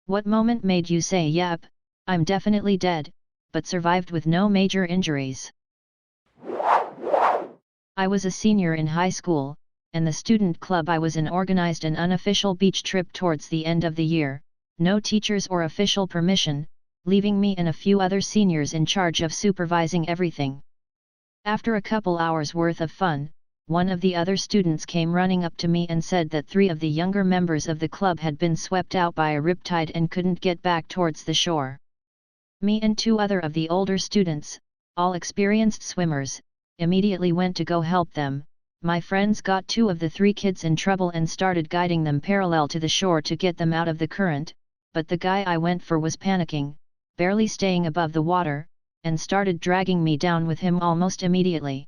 What moment made you say yep, I'm definitely dead, but survived with no major injuries? I was a senior in high school, and the student club I was in organized an unofficial beach trip towards the end of the year, no teachers or official permission, leaving me and a few other seniors in charge of supervising everything. After a couple hours worth of fun, one of the other students came running up to me and said that 3 of the younger members of the club had been swept out by a riptide and couldn't get back towards the shore. Me and 2 other of the older students, all experienced swimmers, immediately went to go help them. My friends got 2 of the 3 kids in trouble and started guiding them parallel to the shore to get them out of the current, but the guy I went for was panicking, barely staying above the water, and started dragging me down with him almost immediately.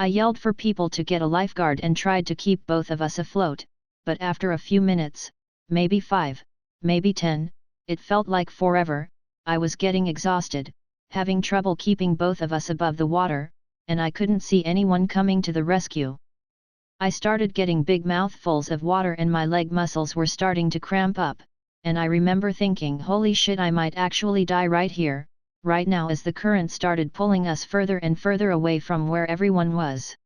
I yelled for people to get a lifeguard and tried to keep both of us afloat, but after a few minutes, maybe 5, maybe 10, it felt like forever, I was getting exhausted, having trouble keeping both of us above the water, and I couldn't see anyone coming to the rescue. I started getting big mouthfuls of water and my leg muscles were starting to cramp up, and I remember thinking, holy shit, I might actually die right here, right now, as the current started pulling us further and further away from where everyone was.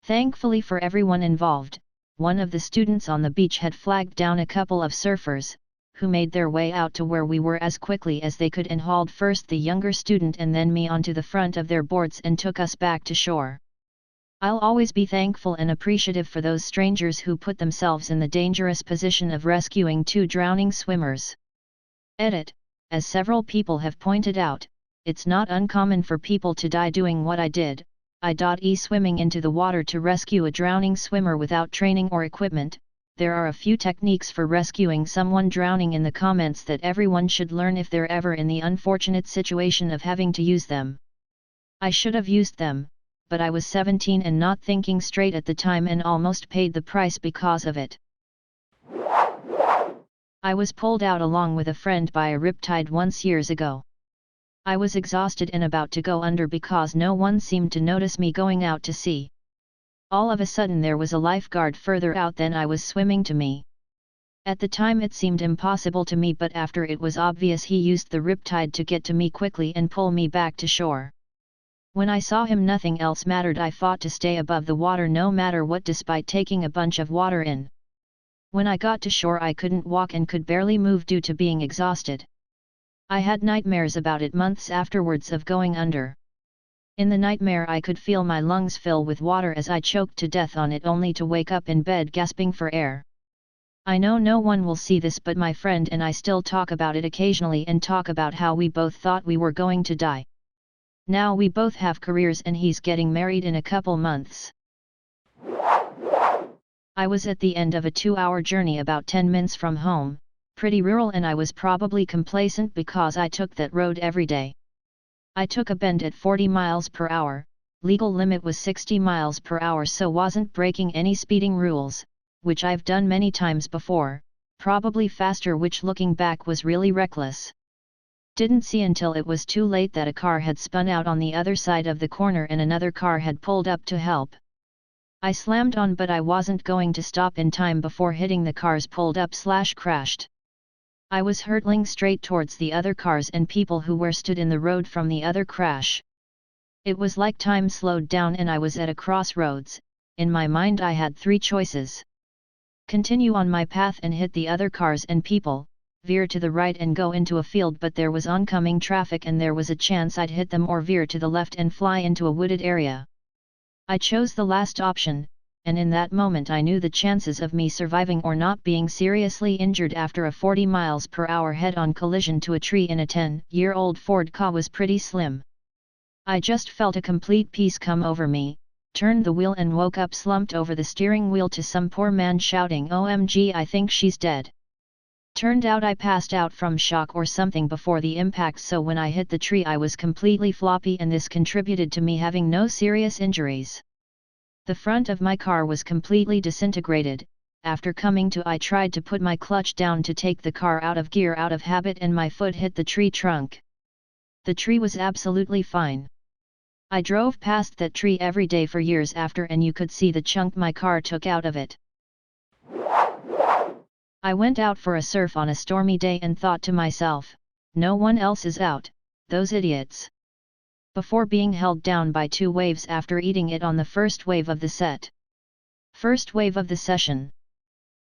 Thankfully for everyone involved, one of the students on the beach had flagged down a couple of surfers, who made their way out to where we were as quickly as they could and hauled first the younger student and then me onto the front of their boards and took us back to shore. I'll always be thankful and appreciative for those strangers who put themselves in the dangerous position of rescuing 2 drowning swimmers. Edit. As several people have pointed out, it's not uncommon for people to die doing what I did, i.e. swimming into the water to rescue a drowning swimmer without training or equipment. There are a few techniques for rescuing someone drowning in the comments that everyone should learn if they're ever in the unfortunate situation of having to use them. I should have used them, but I was 17 and not thinking straight at the time and almost paid the price because of it. I was pulled out along with a friend by a riptide once years ago. I was exhausted and about to go under because no one seemed to notice me going out to sea. All of a sudden there was a lifeguard further out than I was swimming to me. At the time it seemed impossible to me, but after it was obvious he used the riptide to get to me quickly and pull me back to shore. When I saw him, nothing else mattered. I fought to stay above the water no matter what, despite taking a bunch of water in. When I got to shore I couldn't walk and could barely move due to being exhausted. I had nightmares about it months afterwards of going under. In the nightmare I could feel my lungs fill with water as I choked to death on it, only to wake up in bed gasping for air. I know no one will see this, but my friend and I still talk about it occasionally and talk about how we both thought we were going to die. Now we both have careers and he's getting married in a couple months. I was at the end of a 2-hour journey about 10 minutes from home, pretty rural, and I was probably complacent because I took that road every day. I took a bend at 40 miles per hour, legal limit was 60 miles per hour, so wasn't breaking any speeding rules, which I've done many times before, probably faster, which looking back was really reckless. Didn't see until it was too late that a car had spun out on the other side of the corner and another car had pulled up to help. I slammed on, but I wasn't going to stop in time before hitting the cars pulled up / crashed. I was hurtling straight towards the other cars and people who were stood in the road from the other crash. It was like time slowed down and I was at a crossroads. In my mind I had 3 choices. Continue on my path and hit the other cars and people, veer to the right and go into a field, but there was oncoming traffic and there was a chance I'd hit them, or veer to the left and fly into a wooded area. I chose the last option, and in that moment I knew the chances of me surviving or not being seriously injured after a 40 miles per hour head-on collision to a tree in a 10-year-old Ford Ka was pretty slim. I just felt a complete peace come over me, turned the wheel and woke up slumped over the steering wheel to some poor man shouting, "OMG, I think she's dead." Turned out I passed out from shock or something before the impact, so when I hit the tree I was completely floppy, and this contributed to me having no serious injuries. The front of my car was completely disintegrated. After coming to, I tried to put my clutch down to take the car out of gear out of habit, and my foot hit the tree trunk. The tree was absolutely fine. I drove past that tree every day for years after, and you could see the chunk my car took out of it. I went out for a surf on a stormy day and thought to myself, no one else is out, those idiots. Before being held down by two waves after eating it on the first wave of the first wave of the session.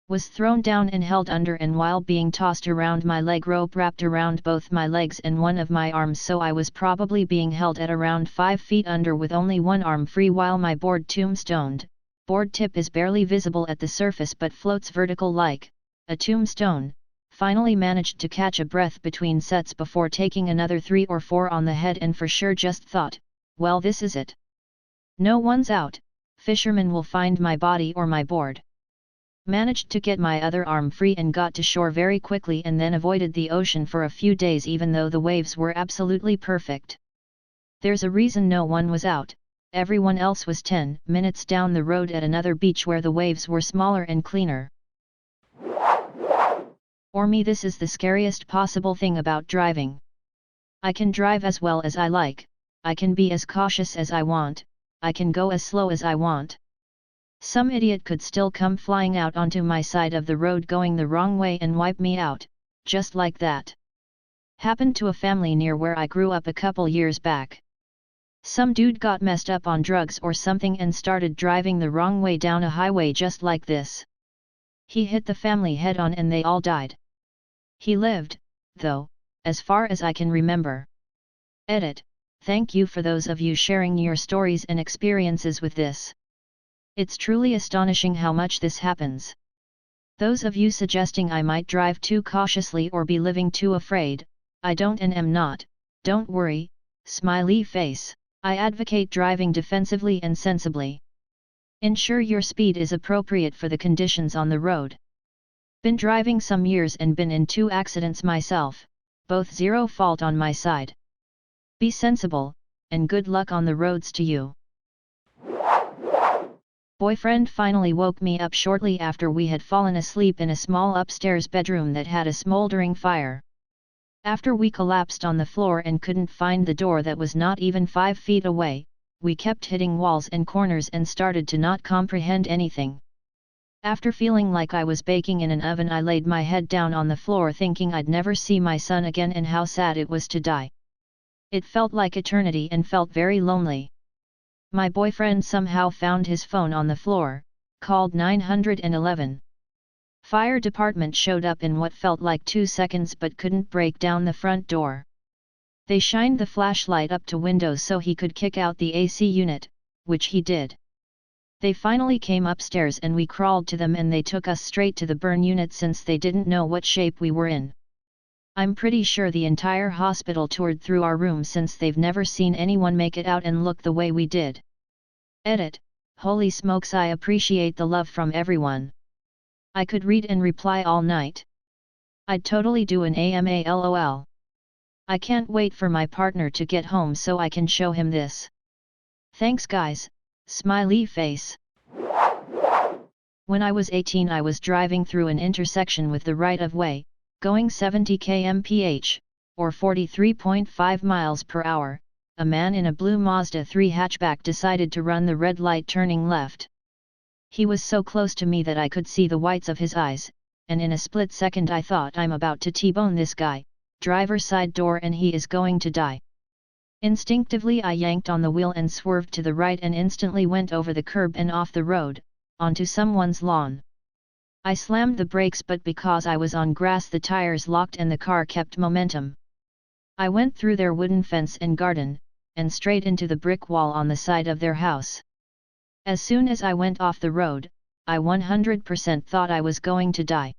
Was thrown down and held under, and while being tossed around, my leg rope wrapped around both my legs and one of my arms, so I was probably being held at around 5 feet under with only one arm free, while my board tombstoned. Board tip is barely visible at the surface but floats vertical like a tombstone. Finally managed to catch a breath between sets before taking another 3 or 4 on the head, and for sure just thought, well, this is it. No one's out, fishermen will find my body or my board. Managed to get my other arm free and got to shore very quickly, and then avoided the ocean for a few days even though the waves were absolutely perfect. There's a reason no one was out, everyone else was 10 minutes down the road at another beach where the waves were smaller and cleaner. For me, this is the scariest possible thing about driving. I can drive as well as I like, I can be as cautious as I want, I can go as slow as I want. Some idiot could still come flying out onto my side of the road going the wrong way and wipe me out, just like that. Happened to a family near where I grew up a couple years back. Some dude got messed up on drugs or something and started driving the wrong way down a highway just like this. He hit the family head on and they all died. He lived, though, as far as I can remember. Edit. Thank you for those of you sharing your stories and experiences with this. It's truly astonishing how much this happens. Those of you suggesting I might drive too cautiously or be living too afraid, I don't and am not, don't worry, smiley face. I advocate driving defensively and sensibly. Ensure your speed is appropriate for the conditions on the road. Been driving some years and been in 2 accidents myself, both zero fault on my side. Be sensible, and good luck on the roads to you. Boyfriend finally woke me up shortly after we had fallen asleep in a small upstairs bedroom that had a smoldering fire. After we collapsed on the floor and couldn't find the door that was not even 5 feet away, we kept hitting walls and corners and started to not comprehend anything. After feeling like I was baking in an oven, I laid my head down on the floor thinking I'd never see my son again and how sad it was to die. It felt like eternity and felt very lonely. My boyfriend somehow found his phone on the floor, called 911. Fire department showed up in what felt like 2 seconds but couldn't break down the front door. They shined the flashlight up to windows so he could kick out the AC unit, which he did. They finally came upstairs and we crawled to them and they took us straight to the burn unit since they didn't know what shape we were in. I'm pretty sure the entire hospital toured through our room since they've never seen anyone make it out and look the way we did. Edit. Holy smokes, I appreciate the love from everyone. I could read and reply all night. I'd totally do an AMA LOL. I can't wait for my partner to get home so I can show him this. Thanks guys, smiley face. When I was 18 I was driving through an intersection with the right of way, going 70 km/h, or 43.5 miles per hour, a man in a blue Mazda 3 hatchback decided to run the red light turning left. He was so close to me that I could see the whites of his eyes, and in a split second I thought I'm about to T-bone this guy, driver side door, and he is going to die. Instinctively I yanked on the wheel and swerved to the right and instantly went over the curb and off the road, onto someone's lawn. I slammed the brakes but because I was on grass the tires locked and the car kept momentum. I went through their wooden fence and garden, and straight into the brick wall on the side of their house. As soon as I went off the road, I 100% thought I was going to die.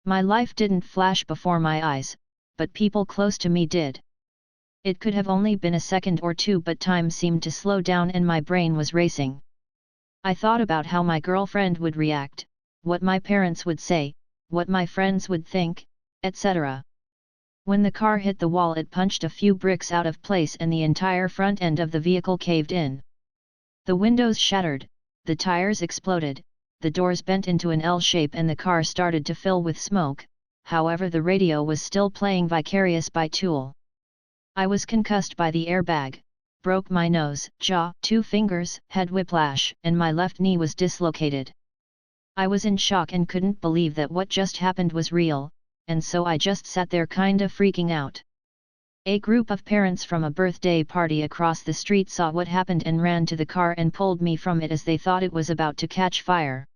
My life didn't flash before my eyes, but people close to me did. It could have only been a second or two but time seemed to slow down and my brain was racing. I thought about how my girlfriend would react, what my parents would say, what my friends would think, etc. When the car hit the wall it punched a few bricks out of place and the entire front end of the vehicle caved in. The windows shattered, the tires exploded, the doors bent into an L shape and the car started to fill with smoke, however the radio was still playing Vicarious by Tool. I was concussed by the airbag, broke my nose, jaw, 2 fingers, had whiplash, and my left knee was dislocated. I was in shock and couldn't believe that what just happened was real, and so I just sat there kinda freaking out. A group of parents from a birthday party across the street saw what happened and ran to the car and pulled me from it as they thought it was about to catch fire.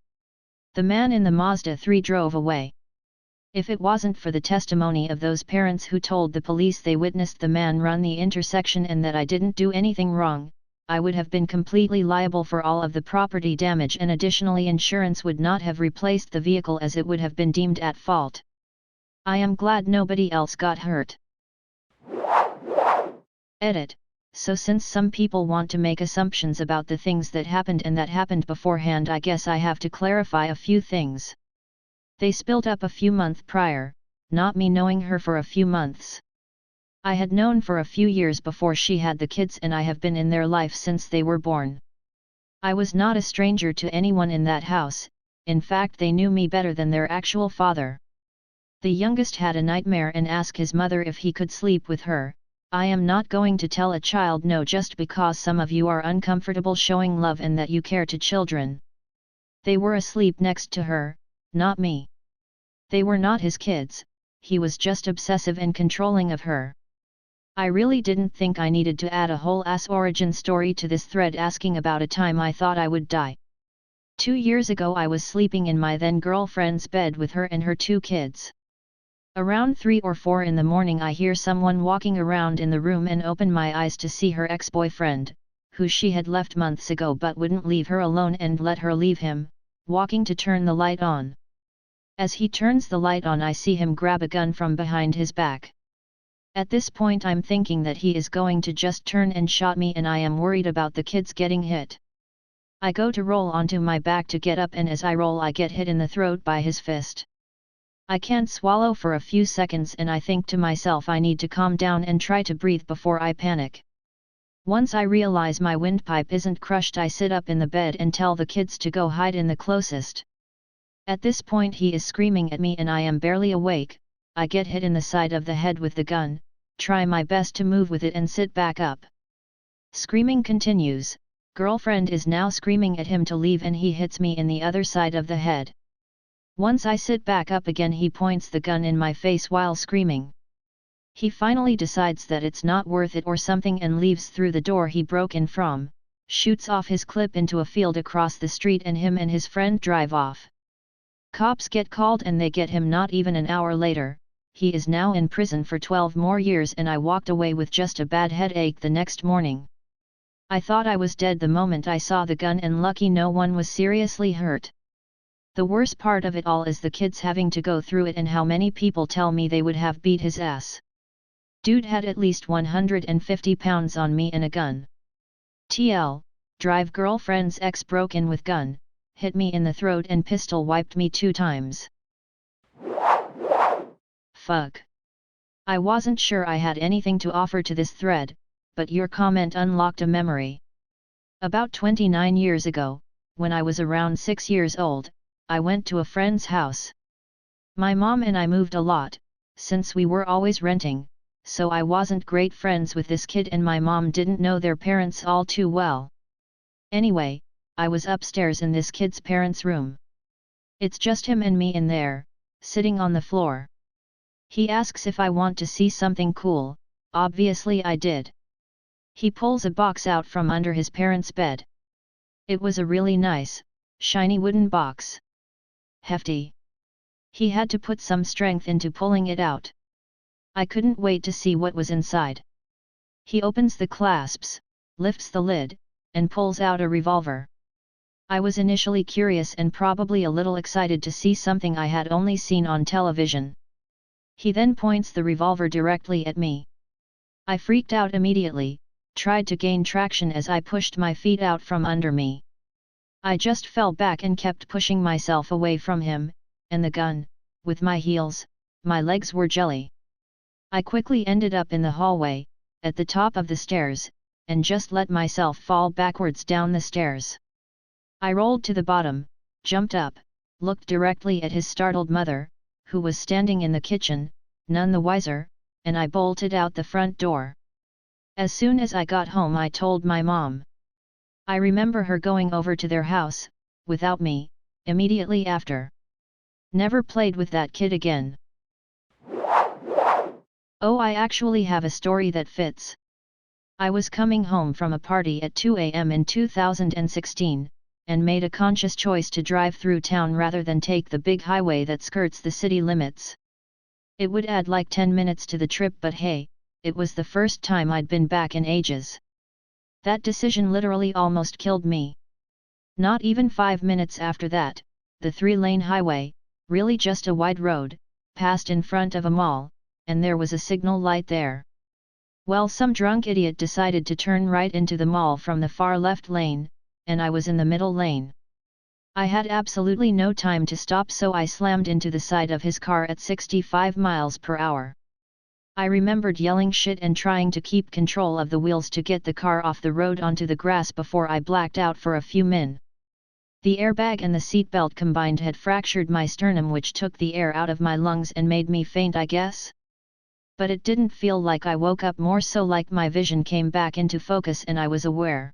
The man in the Mazda 3 drove away. If it wasn't for the testimony of those parents who told the police they witnessed the man run the intersection and that I didn't do anything wrong, I would have been completely liable for all of the property damage, and additionally insurance would not have replaced the vehicle as it would have been deemed at fault. I am glad nobody else got hurt. Edit. So since some people want to make assumptions about the things that happened and that happened beforehand, I guess I have to clarify a few things. They spilled up a few months prior, not me knowing her for a few months. I had known for a few years before she had the kids, and I have been in their life since they were born. I was not a stranger to anyone in that house, in fact they knew me better than their actual father. The youngest had a nightmare and asked his mother if he could sleep with her. I am not going to tell a child no just because some of you are uncomfortable showing love and that you care to children. They were asleep next to her, not me. They were not his kids, he was just obsessive and controlling of her. I really didn't think I needed to add a whole ass origin story to this thread asking about a time I thought I would die. 2 years ago I was sleeping in my then girlfriend's bed with her and her 2 kids. Around 3 or 4 in the morning I hear someone walking around in the room and open my eyes to see her ex-boyfriend, who she had left months ago but wouldn't leave her alone and let her leave him, walking to turn the light on. As he turns the light on I see him grab a gun from behind his back. At this point I'm thinking that he is going to just turn and shot me, and I am worried about the kids getting hit. I go to roll onto my back to get up, and as I roll I get hit in the throat by his fist. I can't swallow for a few seconds and I think to myself I need to calm down and try to breathe before I panic. Once I realize my windpipe isn't crushed I sit up in the bed and tell the kids to go hide in the closest. At this point he is screaming at me and I am barely awake. I get hit in the side of the head with the gun, try my best to move with it and sit back up. Screaming continues, girlfriend is now screaming at him to leave and he hits me in the other side of the head. Once I sit back up again he points the gun in my face while screaming. He finally decides that it's not worth it or something and leaves through the door he broke in from, shoots off his clip into a field across the street, and him and his friend drive off. Cops get called and they get him not even an hour later. He is now in prison for 12 more years and I walked away with just a bad headache the next morning. I thought I was dead the moment I saw the gun, and lucky no one was seriously hurt. The worst part of it all is the kids having to go through it and how many people tell me they would have beat his ass. Dude had at least 150 pounds on me and a gun. TL, drive girlfriend's ex broke in with gun, hit me in the throat and pistol wiped me 2 times. Fuck. I wasn't sure I had anything to offer to this thread, but your comment unlocked a memory. About 29 years ago, when I was around 6 years old, I went to a friend's house. My mom and I moved a lot, since we were always renting, so I wasn't great friends with this kid and my mom didn't know their parents all too well. Anyway, I was upstairs in this kid's parents' room. It's just him and me in there, sitting on the floor. He asks if I want to see something cool, obviously I did. He pulls a box out from under his parents' bed. It was a really nice, shiny wooden box. Hefty. He had to put some strength into pulling it out. I couldn't wait to see what was inside. He opens the clasps, lifts the lid, and pulls out a revolver. I was initially curious and probably a little excited to see something I had only seen on television. He then points the revolver directly at me. I freaked out immediately, tried to gain traction as I pushed my feet out from under me. I just fell back and kept pushing myself away from him, and the gun, with my heels, my legs were jelly. I quickly ended up in the hallway, at the top of the stairs, and just let myself fall backwards down the stairs. I rolled to the bottom, jumped up, looked directly at his startled mother, who was standing in the kitchen, none the wiser, and I bolted out the front door. As soon as I got home I told my mom. I remember her going over to their house, without me, immediately after. Never played with that kid again. Oh, I actually have a story that fits. I was coming home from a party at 2 a.m. in 2016, and made a conscious choice to drive through town rather than take the big highway that skirts the city limits. It would add like 10 minutes to the trip, but hey, it was the first time I'd been back in ages. That decision literally almost killed me. Not even 5 minutes after that, the 3-lane highway, really just a wide road, passed in front of a mall, and there was a signal light there. Well, some drunk idiot decided to turn right into the mall from the far left lane, and I was in the middle lane. I had absolutely no time to stop, so I slammed into the side of his car at 65 miles per hour. I remembered yelling shit and trying to keep control of the wheels to get the car off the road onto the grass before I blacked out for a few min. The airbag and the seatbelt combined had fractured my sternum, which took the air out of my lungs and made me faint, I guess. But it didn't feel like I woke up, more so like my vision came back into focus and I was aware.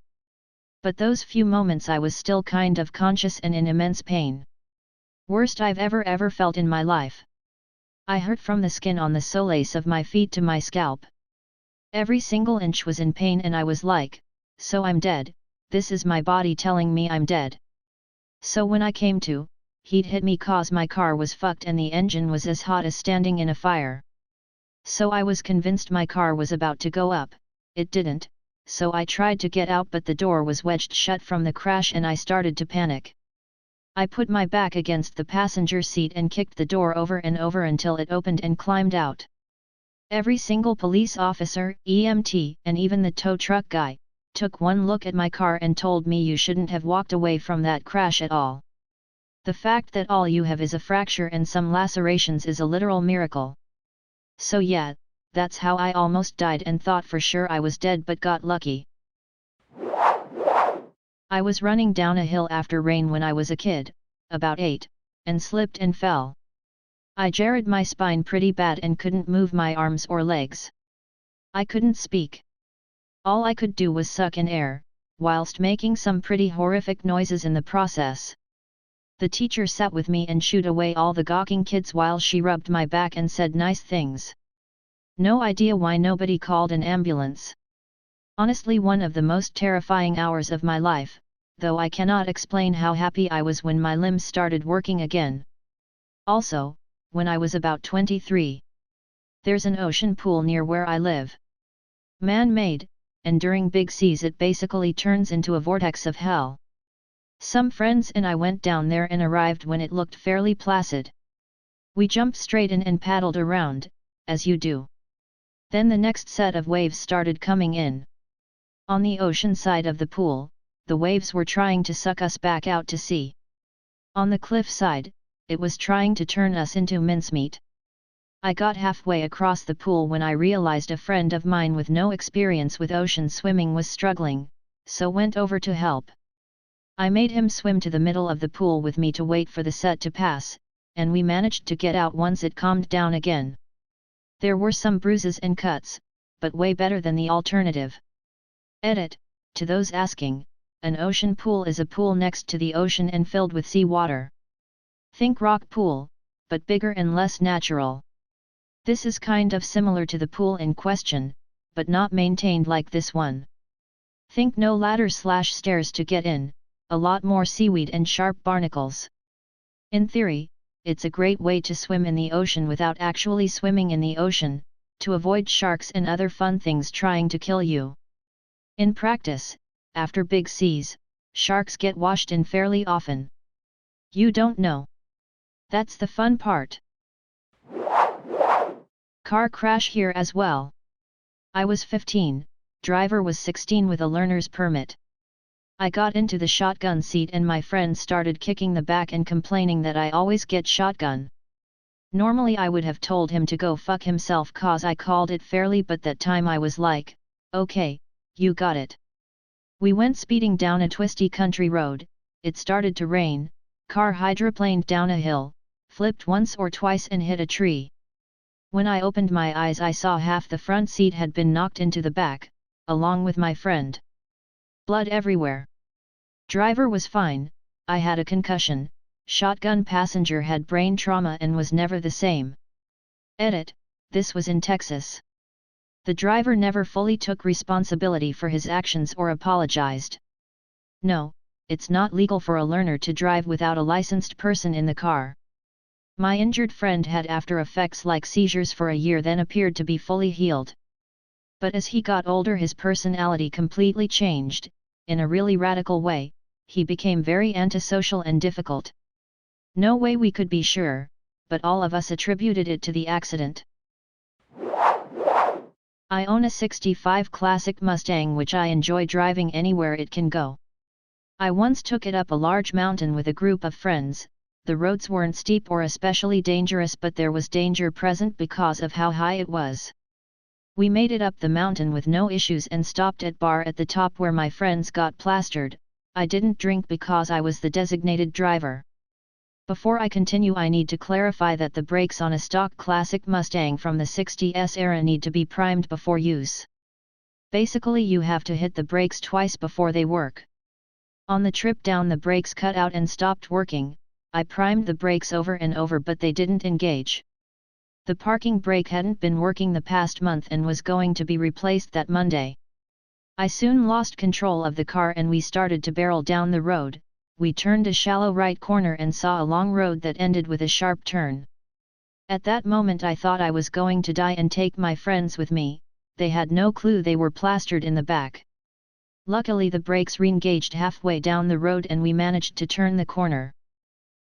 But those few moments I was still kind of conscious and in immense pain. Worst I've ever felt in my life. I hurt from the skin on the soles of my feet to my scalp. Every single inch was in pain, and I was like, so I'm dead, this is my body telling me I'm dead. So when I came to, he'd hit me cause my car was fucked and the engine was as hot as standing in a fire. So I was convinced my car was about to go up. It didn't, so I tried to get out, but the door was wedged shut from the crash and I started to panic. I put my back against the passenger seat and kicked the door over and over until it opened and climbed out. Every single police officer, EMT, and even the tow truck guy, took one look at my car and told me you shouldn't have walked away from that crash at all. The fact that all you have is a fracture and some lacerations is a literal miracle. So yeah, that's how I almost died and thought for sure I was dead, but got lucky. I was running down a hill after rain when I was a kid, about 8, and slipped and fell. I jarred my spine pretty bad and couldn't move my arms or legs. I couldn't speak. All I could do was suck in air, whilst making some pretty horrific noises in the process. The teacher sat with me and shooed away all the gawking kids while she rubbed my back and said nice things. No idea why nobody called an ambulance. Honestly, one of the most terrifying hours of my life, though I cannot explain how happy I was when my limbs started working again. Also, when I was about 23. There's an ocean pool near where I live. Man-made, and during big seas it basically turns into a vortex of hell. Some friends and I went down there and arrived when it looked fairly placid. We jumped straight in and paddled around, as you do. Then the next set of waves started coming in. On the ocean side of the pool, the waves were trying to suck us back out to sea. On the cliff side, it was trying to turn us into mincemeat. I got halfway across the pool when I realized a friend of mine with no experience with ocean swimming was struggling, so went over to help. I made him swim to the middle of the pool with me to wait for the set to pass, and we managed to get out once it calmed down again. There were some bruises and cuts, but way better than the alternative. Edit, to those asking, an ocean pool is a pool next to the ocean and filled with seawater. Think rock pool, but bigger and less natural. This is kind of similar to the pool in question, but not maintained like this one. Think no ladder/stairs to get in, a lot more seaweed and sharp barnacles. In theory, it's a great way to swim in the ocean without actually swimming in the ocean, to avoid sharks and other fun things trying to kill you. In practice, after big seas, sharks get washed in fairly often. You don't know. That's the fun part. Car crash here as well. I was 15, driver was 16 with a learner's permit. I got into the shotgun seat and my friend started kicking the back and complaining that I always get shotgun. Normally I would have told him to go fuck himself cause I called it fairly, but that time I was like, okay, you got it. We went speeding down a twisty country road, it started to rain, car hydroplaned down a hill, flipped once or twice and hit a tree. When I opened my eyes I saw half the front seat had been knocked into the back, along with my friend. Blood everywhere. Driver was fine, I had a concussion, shotgun passenger had brain trauma and was never the same. Edit, this was in Texas. The driver never fully took responsibility for his actions or apologized. No, it's not legal for a learner to drive without a licensed person in the car. My injured friend had after effects like seizures for a year, then appeared to be fully healed. But as he got older, his personality completely changed, in a really radical way. He became very antisocial and difficult. No way we could be sure, but all of us attributed it to the accident. I own a 65 Classic Mustang which I enjoy driving anywhere it can go. I once took it up a large mountain with a group of friends. The roads weren't steep or especially dangerous, but there was danger present because of how high it was. We made it up the mountain with no issues and stopped at bar at the top where my friends got plastered. I didn't drink because I was the designated driver. Before I continue, I need to clarify that the brakes on a stock Classic Mustang from the 60s era need to be primed before use. Basically, you have to hit the brakes twice before they work. On the trip down, the brakes cut out and stopped working. I primed the brakes over and over, but they didn't engage. The parking brake hadn't been working the past month and was going to be replaced that Monday. I soon lost control of the car and we started to barrel down the road. We turned a shallow right corner and saw a long road that ended with a sharp turn. At that moment I thought I was going to die and take my friends with me. They had no clue they were plastered in the back. Luckily the brakes re-engaged halfway down the road and we managed to turn the corner.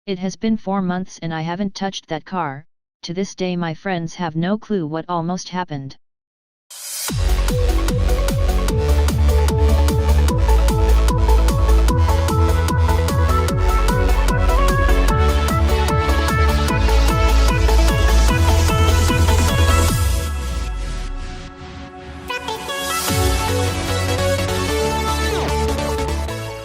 It has been 4 months and I haven't touched that car. To this day my friends have no clue what almost happened.